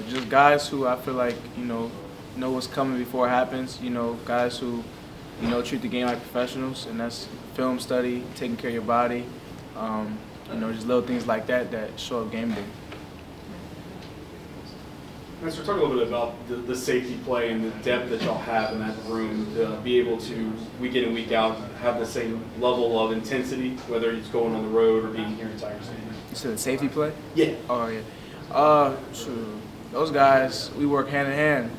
Just guys who I feel like know what's coming before it happens. Guys who treat the game like professionals, and that's film study, taking care of your body. Just little things like that that show up game day. Mansoor, talk a little bit about the safety play and the depth that y'all have in that room to be able to, week in and week out, have the same level of intensity, whether it's going on the road or being here in Tiger Stadium. You said the safety play? Yeah. Oh, yeah. Sure. Those guys, we work hand in hand.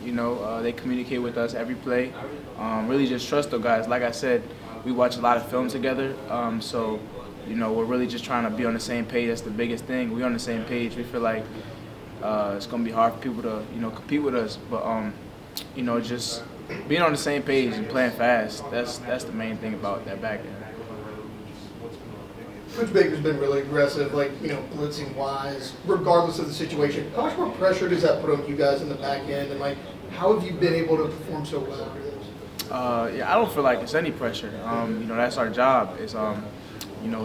They communicate with us every play. Really just trust those guys. Like I said, we watch a lot of film together. We're really just trying to be on the same page. That's the biggest thing. We're on the same page. We feel like it's going to be hard for people to, compete with us. But, just being on the same page and playing fast, that's the main thing about that back end. Coach Baker's been really aggressive, blitzing wise, regardless of the situation. How much more pressure does that put on you guys in the back end, and how have you been able to perform so well under this? I don't feel like it's any pressure. That's our job.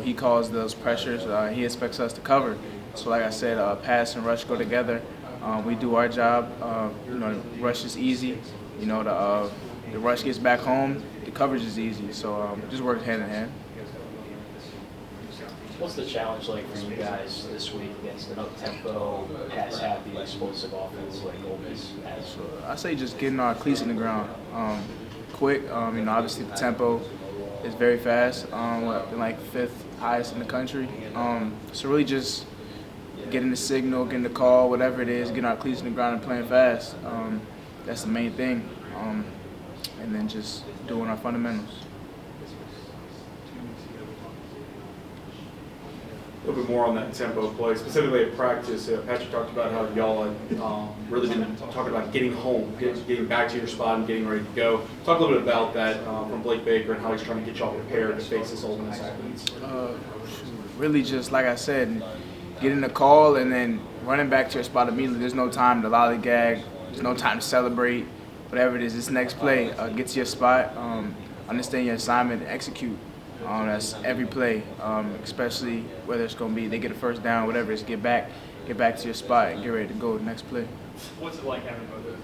He calls those pressures. He expects us to cover. So, like I said, pass and rush go together. We do our job. The rush is easy. The rush gets back home. The coverage is easy. So, just work hand in hand. What's the challenge like for you guys this week against an up-tempo, pass-happy, explosive offense like Ole Miss has? So I say just getting our cleats in the ground quick. Obviously the tempo is very fast. We're fifth highest in the country. So really just getting the signal, getting the call, whatever it is, getting our cleats in the ground and playing fast. That's the main thing. And then just doing our fundamentals. A little bit more on that tempo play, specifically at practice. Patrick talked about how y'all had really been talking about getting home, getting back to your spot and getting ready to go. Talk a little bit about that from Blake Baker and how he's trying to get y'all prepared to face this Ole Miss offense. Really just, like I said, getting the call and then running back to your spot immediately. There's no time to lollygag. There's no time to celebrate. Whatever it is, this next play, get to your spot, understand your assignment, and execute. That's every play, especially whether it's going to be they get a first down, whatever it is, get back to your spot and get ready to go next play. What's it like having both those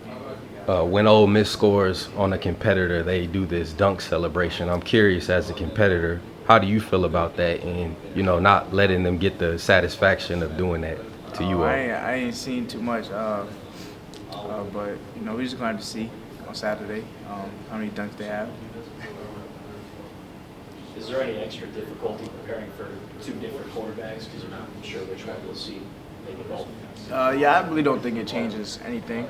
teams? When Ole Miss scores on a competitor, they do this dunk celebration. I'm curious, as a competitor, how do you feel about that and, not letting them get the satisfaction of doing that to you all? I ain't seen too much, but, we just going to have to see on Saturday how many dunks they have. Is there any extra difficulty preparing for two different quarterbacks because you're not sure which one you'll see, maybe both? I really don't think it changes anything.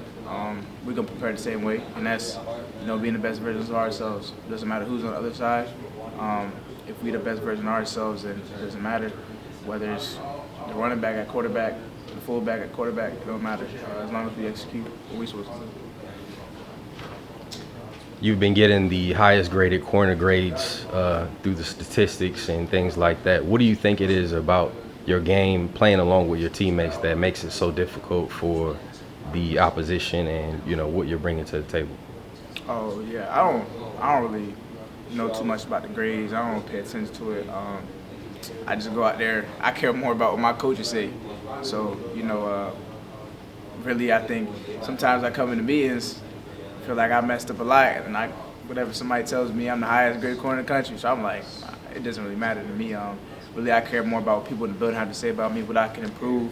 We're going to prepare the same way, and that's, being the best versions of ourselves. It doesn't matter who's on the other side. If we're the best version of ourselves, then it doesn't matter whether it's the running back at quarterback, the fullback at quarterback. It don't matter as long as we execute what we're supposed to do. You've been getting the highest graded corner grades through the statistics and things like that. What do you think it is about your game, playing along with your teammates, that makes it so difficult for the opposition and, what you're bringing to the table? Oh, yeah. I don't really know too much about the grades. I don't pay attention to it. I just go out there. I care more about what my coaches say. So, really, I think sometimes I come into meetings, feel like I messed up a lot, and whatever somebody tells me, I'm the highest graded corner in the country. So I'm like, it doesn't really matter to me. Really, I care more about what people in the building have to say about me, what I can improve.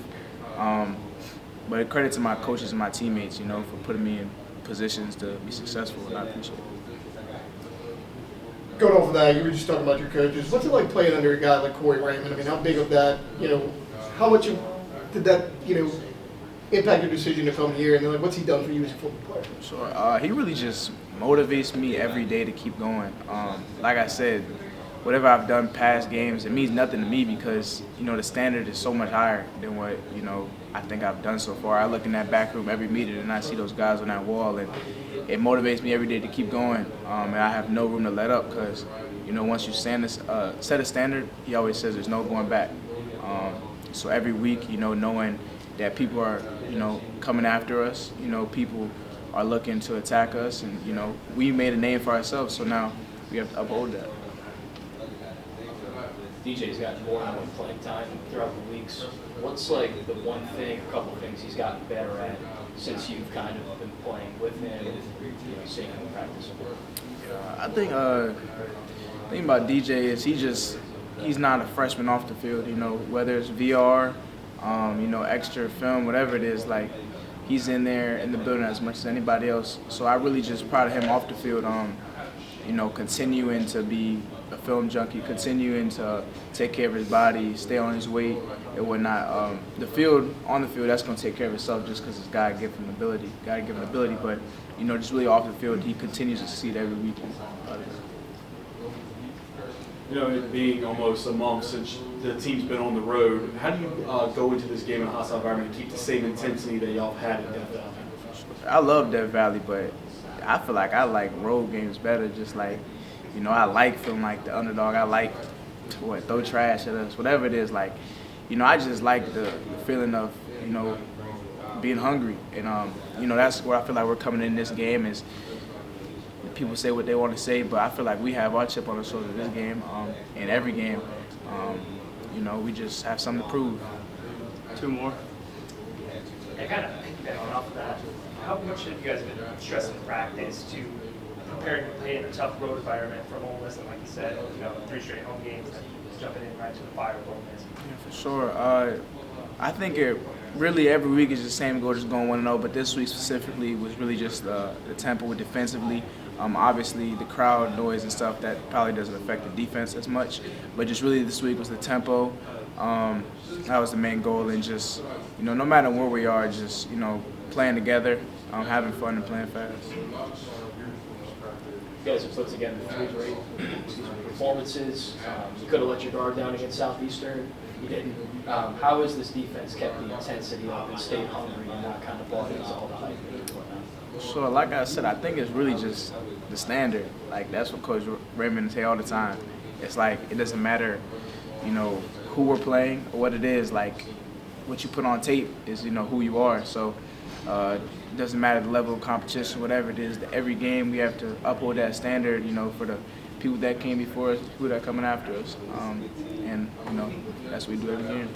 But credit to my coaches and my teammates, for putting me in positions to be successful, and I appreciate it. Going off of that, you were just talking about your coaches. What's it like playing under a guy like Corey Raymond? I mean, how big of that, how much did that, impact your decision to come here, and then what's he done for you as a football player? Sure. He really just motivates me every day to keep going. Like I said, whatever I've done past games, it means nothing to me because, the standard is so much higher than what, I think I've done so far. I look in that back room every meeting and I see those guys on that wall, and it motivates me every day to keep going. And I have no room to let up because, once you set a standard, he always says there's no going back. So every week, knowing that people are, coming after us, people are looking to attack us, and, we made a name for ourselves, so now we have to uphold that. DJ's gotten more and more playing time throughout the weeks. What's like the one thing, a couple things he's gotten better at since you've kind of been playing with him and seeing him practice? I think thing about DJ is he's not a freshman off the field. Whether it's VR, extra film, whatever it is, like he's in there in the building as much as anybody else. So I really just proud of him off the field. Continuing to be a film junkie, continuing to take care of his body, stay on his weight and whatnot. On the field, that's going to take care of itself just because it's God-given ability. But just really off the field, he continues to succeed every week. It being almost a month since the team's been on the road, how do you go into this game in a hostile environment and keep the same intensity that y'all have had in Death Valley? I love Death Valley, but I feel like I like road games better. Just like, I like feeling like the underdog. I like throw trash at us, whatever it is. Like, I just like the feeling of, being hungry. And, that's where I feel like we're coming in this game is people say what they want to say, but I feel like we have our chip on our shoulder this game and every game. We just have something to prove. Two more. And kind of piggybacking off of that, how much have you guys been stressing practice to preparing to play in a tough road environment from Ole Miss? And like you said, 3 straight home games, jumping in right to the fire with Ole Miss. Yeah, for sure. I think it really every week is the same goal, just going 1-0. But this week specifically was really just the tempo with defensively. Obviously, the crowd noise and stuff that probably doesn't affect the defense as much. But just really this week was the tempo. That was the main goal, and just no matter where we are, just playing together, having fun and playing fast. You guys have put together 3 great performances. You could have let your guard down against Southeastern. You didn't. How has this defense kept the intensity up and stayed hungry and not kind of bought into all the hype and whatnot? So, like I said, I think it's really just the standard. Like, that's what Coach Raymond say all the time. It's like, it doesn't matter, who we're playing or what it is. Like, what you put on tape is, who you are. So, it doesn't matter the level of competition, whatever it is. Every game we have to uphold that standard, for the people that came before us, people that are coming after us. And, that's what we do every game.